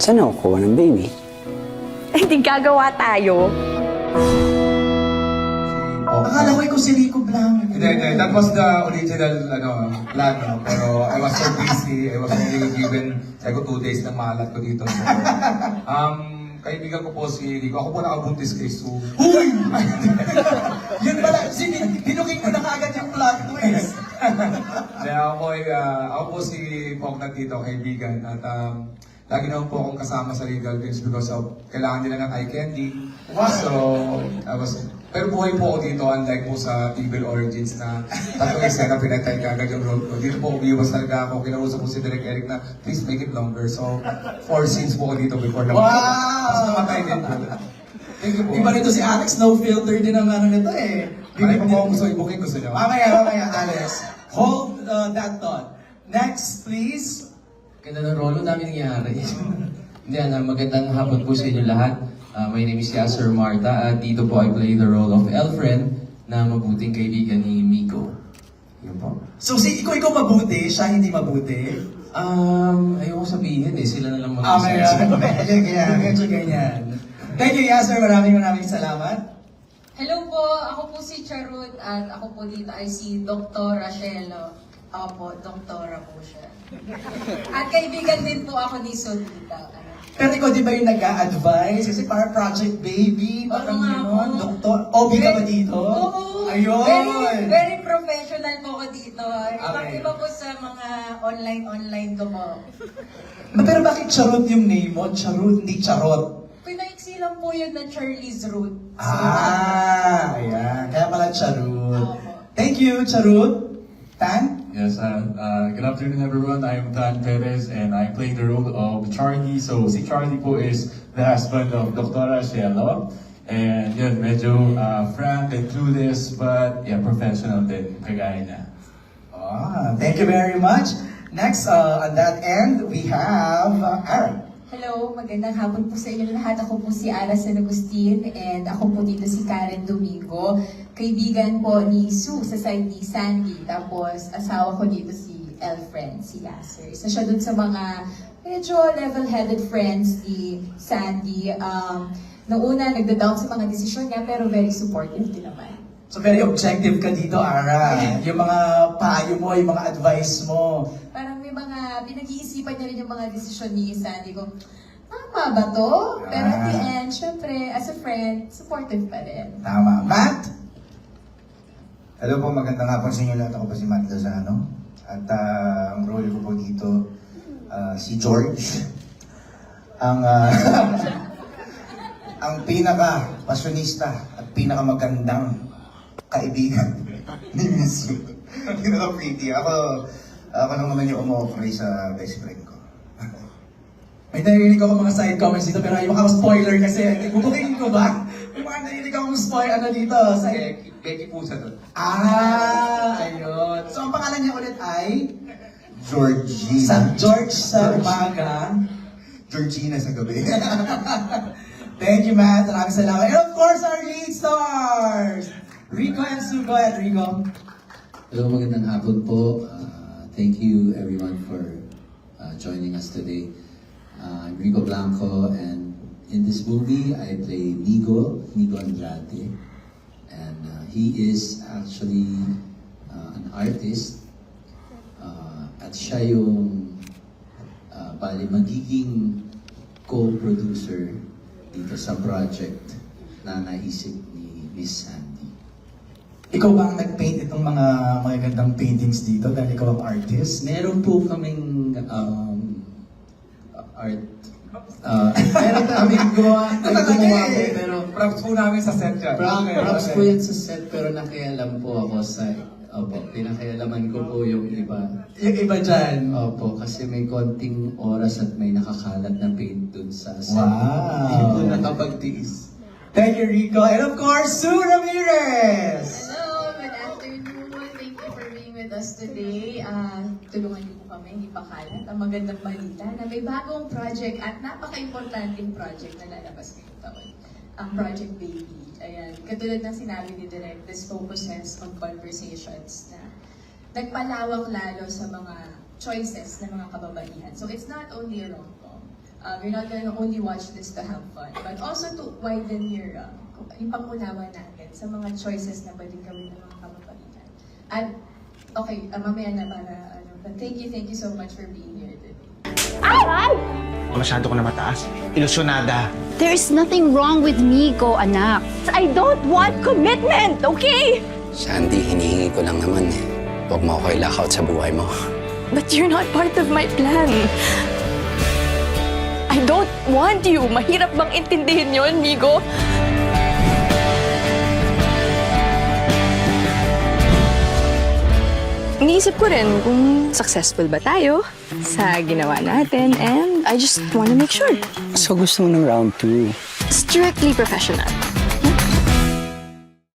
Saan ako kuha ng baby? Eh, di gagawa tayo. Akala ko ikaw si Rico Blanc. Hindi. That was the original plan. No? Pero I was so busy. I was only given, sabi ko, 2 days lang mahalat ko dito. So, kaibigan ko po si Rico. Ako po nakabuntis kay Sue. Uy! Yun pala, binuking mo na kaagad yung plot twist. Ako po si Pong dito, kaibigan. At lagi naman po akong kasama sa Legal Games because of kailangan nila ng eye candy. So, pero buhay po ako dito, unlike po sa Evil Origins na tatlong eksena pinatay ka agad yung role ko. Dito po umiwas talaga ako. Kinausap po si Direk Eric na please make it longer. So, 4 scenes po ako dito before na Tapos namatay din po. Thank you po. Iba nito si Alex, no filter din ang ano nito eh. Marami po akong gusto i-booking gusto niyo. Mamaya, Alex. Hold that thought. Next, please. Ganda ng rolo namin nangyari. Hindi, magandang hapon po sa inyo lahat. My name is Yasser Marta at dito po I play the role of Elfren na mabuting kaibigan ni Miko. Yun po. So, ikaw mabuti, siya hindi mabuti. Ayoko sabihin sila na lang mag-isa. Medyo ganyan. Thank you, Yasser. Maraming salamat. Hello po, ako po si Charut at ako po dito ay si Dr. Rachelo. Ako po, doktora po siya. At kaibigan din po ako ni Solita. Pero ikaw di ba yung nag-a-advise? Kasi para Project Baby, parang gano'n, doktor. OB ka ba dito? Oo. Ayun! Very professional po ako dito. Okay. Iba po sa mga online ko po. Pero bakit Charot yung name mo? Charot, hindi Charot. Pinaiksi lang po yun na Charlie's Root. Ayan. Kaya pala Charot. Thank you, Charot. Tan? Yes, good afternoon everyone. I'm Dan Perez and I'm playing the role of Charlie. So, si Charlie po is the husband of Dr. Cielo. And yun, medyo frank and clueless, but yeah, professional din, kagaya niya. Thank you very much. Next, on that end, we have Aaron. Hello, magandang hapon po sa inyo lahat. Ako po si Ara San Agustin and ako po dito si Karen Domingo. Kaibigan po ni Sue sa side ni Sandy. Tapos asawa ko dito si Elfren, si Yasser. Isa siya dun sa mga medyo level-headed friends ni Sandy. Noong una, nagda-down sa mga desisyon niya pero very supportive din naman. So very objective ka dito, Ara. Yung mga payo mo, yung mga advice mo. Parang may mga pinag-iisipan niya rin yung mga desisyon ni Sandy ko. Tama ba to? Pero at the end, syempre, as a friend, supportive pa rin. Tama. Matt? Hello po, magandang hapon sa inyo lahat. Ako po si Matt Lozano. At ang role ko po dito, si George. Ang ang pinaka-pasyonista at pinaka-magandang kaibigan ni Miss Sue. Pinaka-pretty. Ako lang naman yung umu-offer sa best friend ko. May narinig ako mga side comments dito pero ayaw ako spoiler kasi. Bubukin ko ba? May mga narinig akong spoiler dito. Becky po siya doon. Ayun. So ang pangalan niya ulit ay? Georgina. Sa George sa umaga. Georgina sa gabi. Thank you, Matt. Maraming salamat. And of course, our lead stars! Rico and Sue. Go ahead, Rico. Hello, magandang hapon po. Thank you everyone for joining us today. I'm Rico Blanco and in this movie I play Migo Andrade. And he is actually an artist at siya yung bali magiging co-producer dito sa project na naisip ni Miss Sandy. Ikaw ba ang nag-paint itong mga gandang paintings dito dahil ikaw ang artist? Meron po kaming art. Meron kaming gumawa po, pero Props po namin sa set yan. props po yan sa set, pero nakialam po ako sa, pinakialaman ko po yung iba. Yung iba dyan. Opo, kasi may konting oras at may nakakalat na paint dun sa set. Wow. Hindi po nakapagtiis. Thank you, Rico. And of course, Sue Ramirez! Hello, good afternoon. Thank you for being with us today. Tulungan niyo po kami, hindi pa kalat. Ang magandang balita na may bagong project at napaka-importanting project na lalabas ngayong taon. Ang Project Baby. Ayan, katulad ng sinabi ni Direk, this focuses on conversations na nagpalawak lalo sa mga choices ng mga kababaihan. So it's not only a rom-com. You're not gonna only watch this to have fun, but also to widen your yung pangunawa natin sa mga choices na pwedeng gawin ng mga kababaihan. At okay, mamaya na para but thank you so much for being here today. Masyado ko na mataas. Ilusyonada. There is nothing wrong with Nico, anak. I don't want commitment, okay? Sandy, hinihingi ko lang naman eh. Huwag mo ako i-lock out sa buhay mo. But you're not part of my plan. I don't want you. Mahirap bang intindihin yon, Migo? Iniisip ko rin kung successful ba tayo sa ginawa natin, and I just want to make sure. So gusto mo ng round 2? Strictly professional.